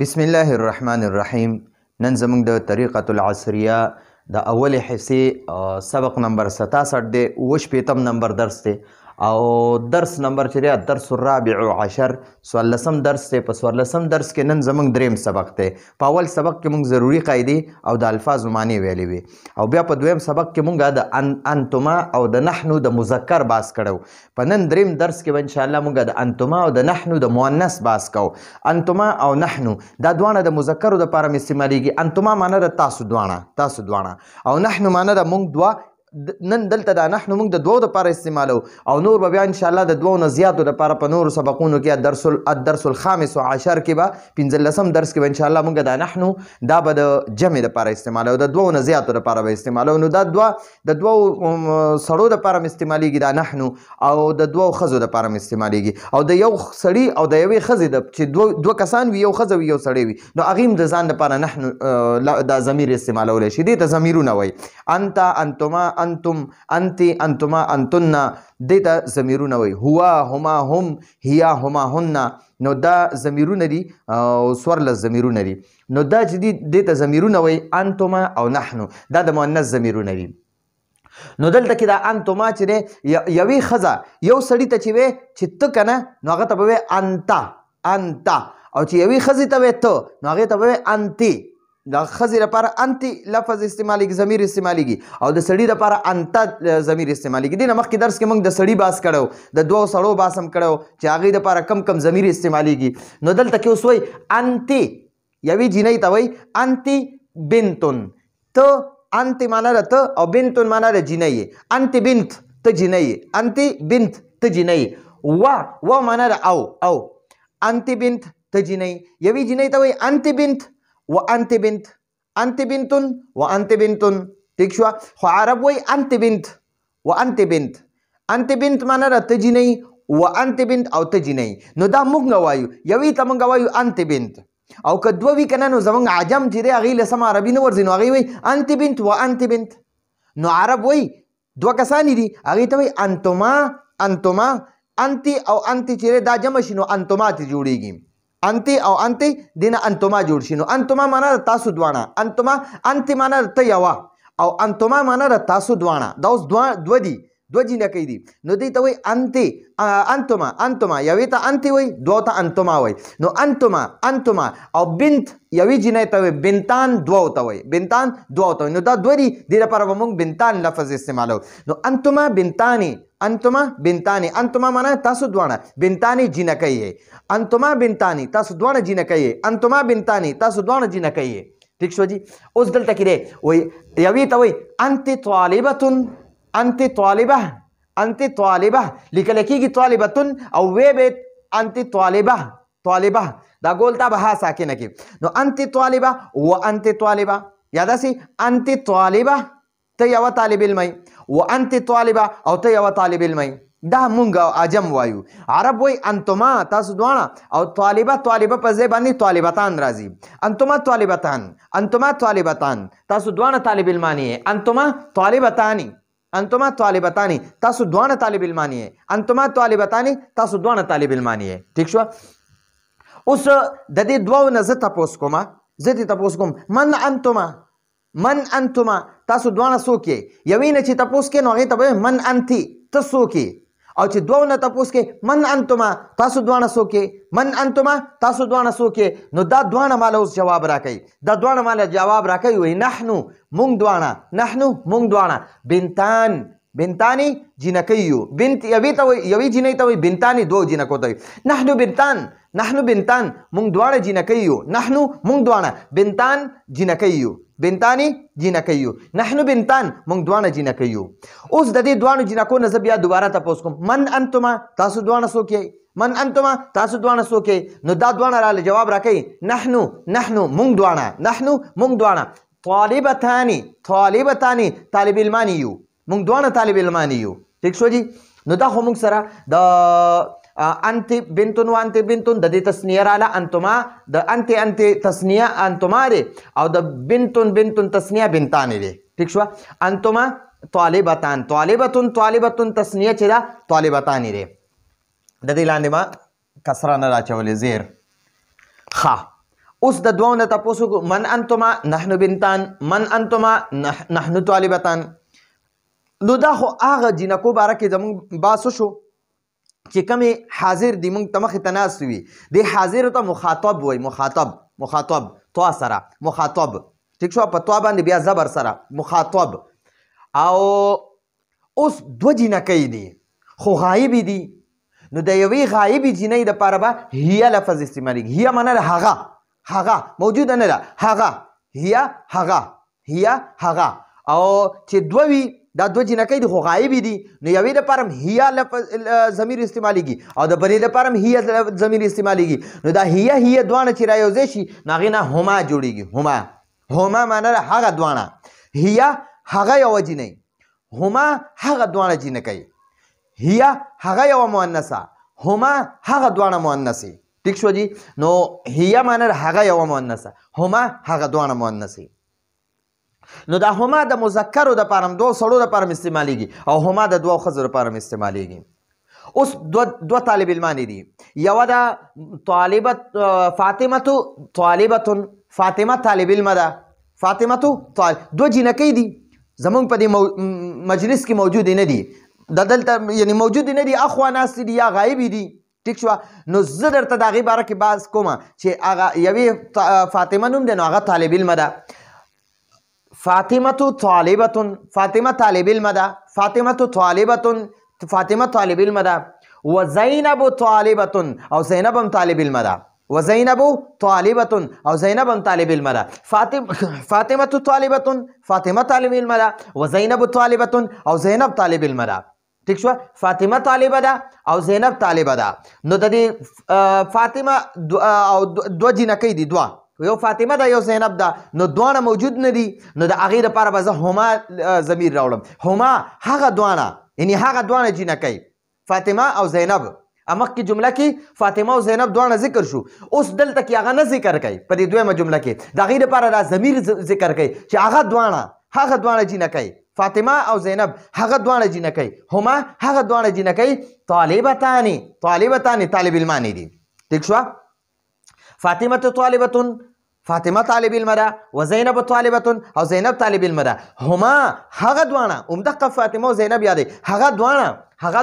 بسم الله الرحمن الرحیم. نن زموږ د طریقة العصریه د اولې حصې سبق نمبر 67 دی. 58 نمبر درس دی او درس نمبر چې دی درس الرابع عشر 14 درس دی. په 14 درس کې نن زموږ دریم سبق دی. په اول سبق کې موږ ضروري قاعدې او د الفاظو معنی ویلې وي او بیا په دویم سبق کې موږ د انتما او د نحنو د مذکر باس کړو. په نن دریم درس کې به ان شاء الله موږ د انتما او د نحنو د مؤنث باس کوو. انتما او نحنو دا دوانه د مذکرو د پاره استعمالیږي. انتما معنی د تاسو دوانه او نحنو معنی د موږ دوا. نن دلته دا نحنو موږ د دوو دپاره استعمالو او نور به بیا انشاءالله د دوو نه زیاتو دپاره په نورو سبقونو کې الدرس الخامس عشر کې به 15 درس کې به انشاءالله موږ دا نحنو دا به د جمع دپاره استعمالو، د دوو نه زیاتو دپاره به استعمالو. نو دا د دوو سړو دپاره م استعمالیږي دا نحنو او د دوو ښځو دپاره م استعمالیږي او د یو سړي او د یوې ښځې چې دوه کسان وي، یو ښځه وي یو سړی وي، نو هغې هم د ځان دپاره نحنو دا ضمیر استعمالولی شي. دې ته ضمیرونه وایي. انت، انتما، انتم، انتی، انتما، انتن، دیتا ضمیرونه وي. هوا، هما، هم، هیا، هما، هن، نو دا ضمیرونه دي او 14 ضمیرونه دي. نو دا چې دي دیتا ضمیرونه وي انتما او نحنو، دا د مؤنث ضمیرونه دي. نو دلته کې دا انتما چې دی یوې ښځه یو سړي ته چې وی چې ته که نه نو هغه ته به وی انتا انتا، او چې یوې ښځې ته وی ته نو هغې ته به وی انتی. د ښځې لپاره انتی لفظ استعمالیږي، ضمیر استعمالیږي او د سړي لپاره انته ضمیر استعمالیږي. دې نه مخکې درس کې موږ د سړي باس کړو، د دوو سړو باس هم کړو چې هغې لپاره کم کم ضمیر استعمالیږي. نو دلته کې اوس وایي انتی، یوې جینۍ ته وایي انتی بنتون. ته انتی معنی ده ته او بنتون معنی ده جینۍ یې. انتی بنت ته جینۍ یې، انتی بنت ته جینۍ یې. و معنی ده او انتی بنت ته جینۍ. یوې جینۍ ته وایي انتی بنت و انت بنت، انت بنتون و انت بنتون. ٹھیک شو؟ خو عرب وای انت بنت و انت بنت. انت بنت معنی ده ته جینۍ و انت بنت او ته جینۍ. نو دا موږ وایو، یوې ته موږ وایو انت بنت او که دوه وي که نه نو زموږ عجم چې دی هغې له سم عربي نه ورځي نو هغې وایي انت بنت و انت بنت. نو عرب وایي دوه کسانې دي هغې ته وایي انتما انتما. انتی او انتی چې دا جمع شي نو انتما ته جوړیږي. انتی او انتی دینه انتما جوړ شي. نو انتما معنا ده تاسو دوانه. انتما انتی معنا ده ته یوه او انتما معنا ده تاسو دوانه. دا اوس دوه دي، دوه جینکۍ دي. نو دوی ته وایي انتی انتما انتما. یوې ته انتی وایي، دوو ته انتما وایي. نو انتما انتما او بنت یوې جینۍ ته وایي، بنتان دوو ته وایي، بنتان دوو ته وایي. نو دا دوه دي، دې لپاره به موږ بنتان لفظ استعمالو. نو انتما بنتانی، انتما بنتانی. انتما معنا تاسو دوانه، بنتانی جینکۍ یې. انتما بنتانی تاسو دوانه جینکۍ یې، انتما بنتانی تاسو دوانه جینکۍ یې. ٹھیک شو جی؟ اوس دلته کې دی وایي یوې ته وایي انت طالبتن، انت طالبه، انت طالبه. لیکل کېږي طالبتن او وی به انت طالبه طالبه. دا ګول تا به ها ساکنه کې. نو انت طالبه و انت طالبه، یا داسې انت طالبه ته یوه طالب علمی و انت طالبه او ته یوه طالب علمی. دا مونږ عجم وایو. عرب وایي انتما تاسو دواړه او طالبه طالبه په ځای باندې طالبتان راځي. انتما طالبتان، انتما طالبتان تاسو دواړه طالب علمان یې. انتما طالبتانی، انتما طالبتانی تاسو دواړه طالب علمان یې. انتما طالبتانی تاسو دواړه طالب علمان یې. ٹھیک شو؟ اوس د دې دوو نه زه تپوس کوم، زه دې تپوس کوم من انتما، من انتما تاسو دواړه څوک یې. یوې نه چې تپوس کې نو هغې ته به من انتی ته څوک یې، او چې دوو نه تپوس کې من انتما تاسو دواړه څوک یې، من انتما تاسو دواړه څوک یې. نو دا دواړه ماله اوس جواب راکوي، دا دواړه ماله جواب راکوي. وایي نحنو موږ دواړه، نحنو موږ دواړه، بنتان بنتانی جینکۍ یو. بنت یوې ته وایي، یوې جینۍ ته وایي بنتانی، دوو جینکو ته وایي نحنو بنتان، نحنو بنتان موږ دواړه جینکۍ یو. نحنو موږ دواړه، بنتان جینکۍ یو، بنتانی جینکۍ یو. نحنو بنتان موږ دواړه جینکۍ یو. اوس د دې دواړو جینکو نه زه بیا دوباره تپوس کوم من انتما تاسو دواړه څوک یئ، من انتما تاسو دواړه څوک یئ. نو دا دواړه راله جواب راکوي نحنو نحنو موږ دواړه، نحنو موږ دواړه، طالبتانی طالبتانی طالب علمان یو، موږ دواړه طالب علمان یو. ٹھیک شو جی؟ نو دا خو موږ سره د انت بنتون و انت بنتون د دې تسنیه راله انتما، د انت انت تسنیه انتما دی او د بنتون بنتون تسنیه بنتان دی. ٹھیک شو؟ انتما طالبتان، طالبتون طالبتون تسنیه چې دا طالبتان دی. د دې لاندې ما کسره نه راچولې زیر. ښه اوس د دوو نه تپوس وکړو من انتما نحن بنتان من انتما نحن طالبتان. نو دا خو هغه جینکو باره کې زموږ بحث شو چې کومې حاضر دي موږ ته مخې ته ناست وي دې حاضرو ته مخاطب وایي. مخاطب طوا سره مخاطب ټیک شو په طوا باندې بیا زبر سره مخاطب. او اوس دوه جینکۍ دي خو غایبې دي نو د یوې غایبې جینۍ دپاره به هیه لفظ استعمالیږي. هیه منه هغه موجوده نه ده هغه هغه او چې دوه وي دا دوه جینکۍ دي خو غایبې دي نو یوې دپاره هم هیه لفظ ضمیر استعمالیږي او د بلې دپاره هم هیه ضمیر استعمالیږي. نو دا هیه دواړه چې رایوځای شي نو هغې نه هما جوړیږي. هما معنی ده هغه دواړه هیه هغه یوه جینۍ هما هغه دواړه جینکۍ هیه هغه یوه مؤنثه هما هغه دواړه مؤنثې. ٹھیک شو جی. نو هیه معنی هغه یوه مؤنثه هما هغه دواړه مؤنثې. نو دا هما د مذکرو دپاره هم دوه سړو دپاره هم استعمالیږي او هما د دوه ښځو دپاره هم استعمالیږي. اوس دوه طالب علمانې دي. یوه ده فاطمه طالب علمه ده. دوه جینکۍ دي زمونږ په دې مجلس کې موجودې نه دي دلته یعنی موجودې نه دي اخوا ناستې دي یا غایبې دي. ٹھیک شو. نو زه درته د هغې باره کې بحث کوم چې هغه یوې فاطمه نوم دی نو هغه طالب علمه ده. فاطمه طالب علمه ده. فاطمه طالب علمه ده. وزینب طالبه او زینب هم طالب علمه ده. وزینب طالبه او زینب هم طالب علمه ده. فاطمه طالبه فاطمه طالب علمه ده. وزینب طالبه او زینب طالب علمه ده. ٹھیک شو. فاطمه طالبه ده او زینب طالبه ده. نو د دې فاطمه او دوه جینکۍ دي یو فاطمه ده یو زینب ده نو دواړه موجود نه دي نو د هغې دپاره به زه هما ضمیر راوړم. هما هغه دواړه یعنی هغه دواړه جینکۍ فاطمه او زینب. مخکې جمله کې فاطمه او زینب دواړه ذکر شو. اوس دلته کې هغه نه ذکر کوي په دې دویمه جمله کې د هغې دپاره دا ضمیر ذکر کوي چې هغه دواړه جینکۍ فاطمه او زینب هغه دواړه جینکۍ هما هغه دواړه جینکۍ طالبتان طالب علمانې دي. ٹھیک شو. فاطمه طالب علمه ده. وزینب طالبه او زینب طالب علمه ده. هما هغه دواړه همدغه فاطمه او زینب یادوي هغه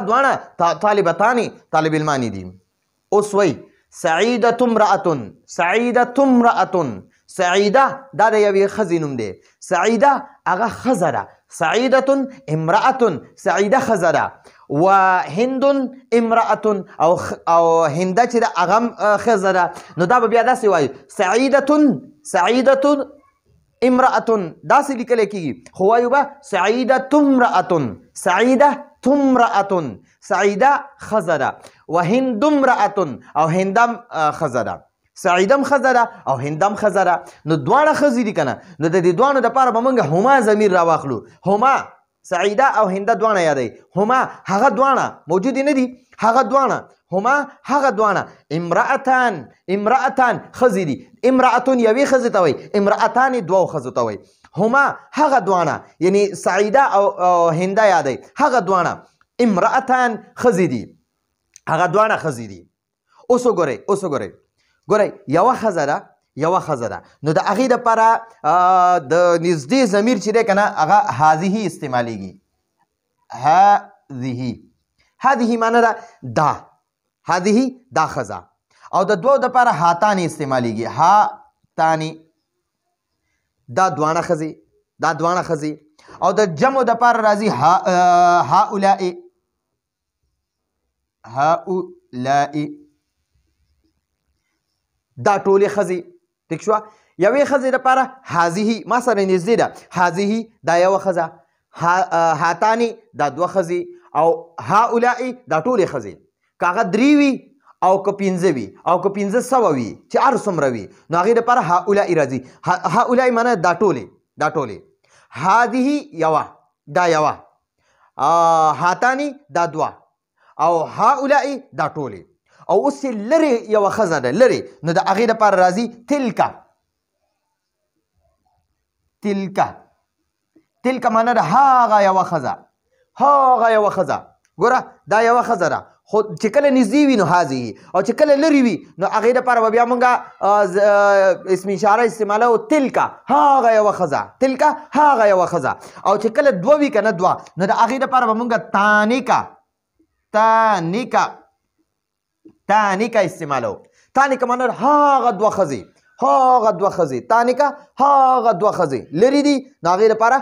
دواړه طالبتان طالب علمانې دي. اوس وایي سعیدة امرأة سعیده دا د یوې ښځې نوم دی. سعیده هغه ښځه ده. سعیدة امرأة سعیده ښځه ده. وهند امرأة او هنده چې ده هغه هم ښځه ده. نو دا به بیا داسې وایو سعیدة امرأة داسې لیکلی کېږي خو وایو به سعیدة امرأة سعیده ښځه ده. وهند امرأة او هندم ښځه ده. سعیدم ښځه ده او هندم ښځه ده. نو دواړه ښځې دي که نه نو د دې دواړو دپاره به موږ هما ضمیر راواخلو. هما سعیده او هنده دواړه یادوي. هما هغه دواړه موجودې نه دي هغه دواړه هما هغه دواړه. امرأتان ښځې دي. امرأتون یوې ښځې ته وایي امرأتان دوو ښځو ته وایي. هما هغه دواړه یعنی سعیده او هنده یادوي هغه دواړه امرأتان ښځې دي هغه دواړه ښځې دي. اوس وګورئ یوه ښځه ده نو د هغې دپاره د نږدې ضمیر چې دی که نه هغه هذه استعمالیږي. هذه معنی ده دا هذه دا ښځه او د دوو دپاره هاتانې استعمالیږي. هاتانې دا دواړه ښځې او د جمع دپاره راځي هؤلاء دا ټولې ښځې. ټیک شوه. یوې ښځې دپاره هذه ما سره نږدې ده هذه دا یوه ښځه هاتانې دا دوه ښځې او هؤلاء دا ټولې ښځې. که هغه درې وي او که پنځه وي او که 500 وي چې هر څومره وي نو هغې دپاره هؤلاء راځي. هؤلاء معنی دا ټولې. هذه یوه هاتانې دا دوه او هؤلاء دا ټولې. او اوس چې لرې یوه ښځه ده لرې نو د هغې دپاره راځي تلکه معنی ده هغه یوه ښځه ګوره دا یوه ښځه ده خو چې کله نږدې وي نو هذه، او چې کله لرې وي نو هغې دپاره به بیا مونږ اسم اشاره استعمالو تلکه هغه یوه ښځه، تلکه هغه یوه ښځه. او چې کله دوه وي که نه دوه نو د هغې دپاره به مونږ تانیکه استعمالو. تانیکه معنی هغه دوه ښځې، هغه دوه ښځې، تانیکه هغه دوه ښځې لرې دي نو هغې دپاره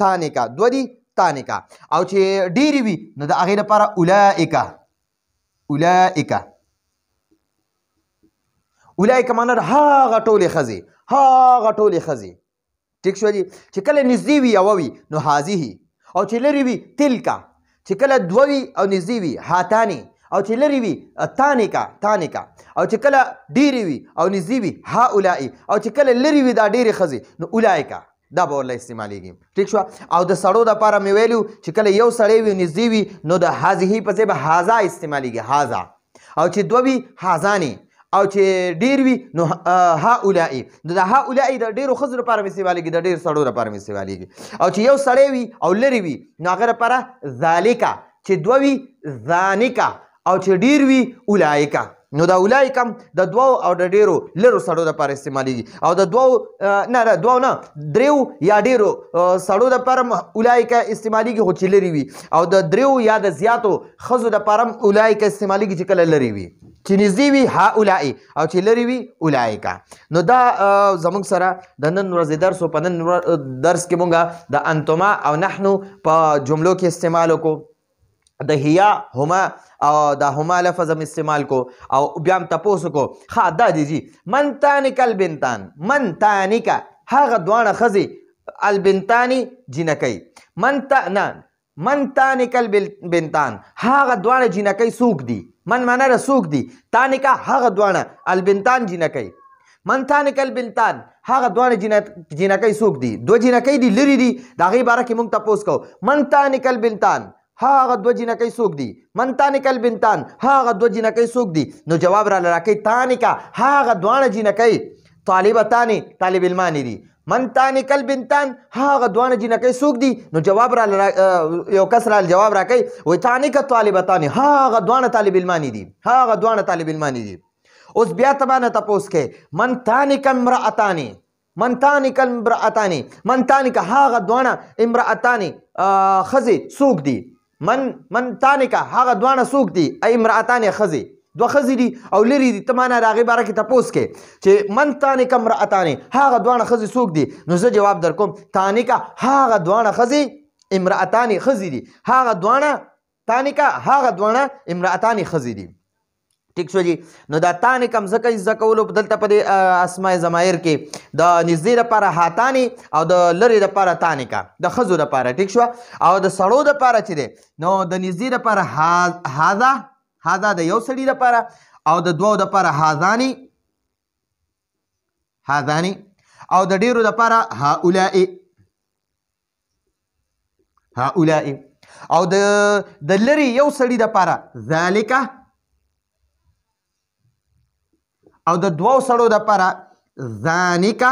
تانیکه، دوه دي تانیکه. او چې ډېرې وي نو د هغې دپاره اولئکه. اولئکه معنی هغه ټولې ښځې، هغه ټولې ښځې. ټیک شوه جي. چې کله نږدې وي یوه وي نو هذه، او چې لرې وي تلکه، چې کله دوه وي او نږدې وي هاتانې، او چې لرې وي تانیکه، او چې کله ډېرې وي او نږدې وي هؤلاء، او چې کله لرې وي دا ډېرې ښځې نو اولئکه، دا به ورله استعمالیږي. ټیک شوه. او د سړو دپاره مې ویلو چې کله یو سړی وي نږدې وي نو د هذه په ځای به هذا استعمالیږي، هذا. او چې دوه وي هذانې، او چې ډېر وي نو هؤلاء. نو د هؤلاء د ډېرو ښځو لپاره مې استعمالیږي، د ډېرو سړو لپاره مې استعمالیږي. او چې یو سړی وي او لرې وي نو هغه لپاره ذالکه، چې دوه وي ذانکه، او چې ډېر وي اولئکه. نو دا اولئکه د دوو او د ډېرو لرو سړو دپاره استعمالیږي، او د دوو نه دریو یا ډېرو سړو دپاره اولئکه استعمالیږي خو چې لرې وي، او د دریو یا د زیاتو ښځو دپاره اولئکه استعمالیږي چې کله لرې وي، چې نږدې وي هؤلاء او چې لرې وي اولئکه. نو دا زموږ سره د نن ورځې درس و. په نن درس کې مونږ د انتما او نحنو په جملو کې استعمال وکړو، د هیا هما او د هما لفظ هم استعمال کو، او بیا هم تپوس وکړو ښه دا دی جي من تانک البنتان، من تانکه هغه دواړه ښځې، البنتانې جینکۍ، من تانک البنتان هغه دواړه جینکۍ څوک دي؟ من معنی ده څوک دي، تانکه هغه دواړه، البنتان جینکۍ. من تانک البنتان هغه دواړه جینکۍ څوک دي؟ دوه جینکۍ دي، لرې دي. د هغې باره کې موږ تپوس کوو من تانک البنتان هغه دوه جینکۍ څوک دي؟ من تانک البنتان هغه دوه جینکۍ څوک دي؟ نو جواب راله راکوي تانکه هغه دواړه جینکۍ طالبتانې، طالب علمانې دي. من تانک البنتان هغه دواړه جینکۍ څوک دي؟ نو جواب راله یو کس راله جواب راکوي وایي تانکه طالبتانې هغه دواړه طالب علمانې دي، هغه دواړه طالب علمانې دي. اوس بیا ته باندې تپوس کوي من تانک امرأتانې، من تانک امرأتانې، من تانکه هغه دواړه امرأتانې ښځې څوک دي؟ من تانکه هغه دواړه څوک دي؟ امرأتانې ښځې، دوه ښځې دي او لرې دي. ته معنی د هغې باره کې تپوس کوې چې من تانکه امرأتانې هغه دواړه ښځې څوک دي؟ نو زه جواب در کوم تانکه هغه دواړه ښځې امرأتانې ښځې دي، هغه دواړه تانکه هغه دواړه امرأتانې ښځې دي. ټیک شو جي. نو دا تانک هم ځکه زده کولو دلته په دې اسماء ضمایر کې د نږدې دپاره هاتانې او د لرې دپاره تانکه، د ښځو دپاره. ټیک شوه. او د سړو دپاره چې دی نو د نږدې دپاره هذا د یو سړي دپاره، او د دوو دپاره هذانې، او د ډېرو دپاره هؤلاء، او د لرې یو سړي دپاره ذالکه، او د دوو سړو دپاره ذانکه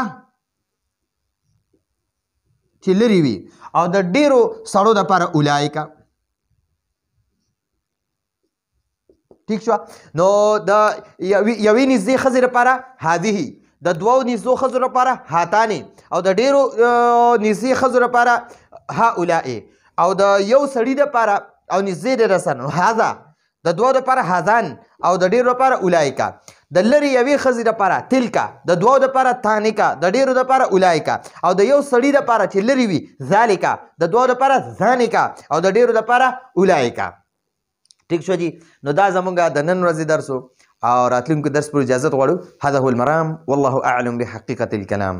چې لرې وي، او د ډېرو سړو دپاره اولئکه. ټیک شوه. نو د یوې نږدې ښځې لپاره هذه، د دوو نږدو ښځو لپاره هاتانې، او د ډېرو نږدې ښځو لپاره هؤلاء، او د یو سړي دپاره او نږدې دی رسن هذا، د دوو دپاره هذان، او د ډېرو لپاره اولئکه. د لرې یوې ښځې دپاره تلکه، د دوو دپاره تانکه، د ډېرو دپاره اولئکه، او د یو سړي دپاره چې لرې وي ذالکه، د دوو دپاره ذانکه، او د ډېرو دپاره اولئکه. ټیک شو جي. نو دا زمونږ د نن ورځې درس و، او راتلونکي درس پر اجازت غواړو. هذا هو المرام والله اعلم بحقیقة الکلام.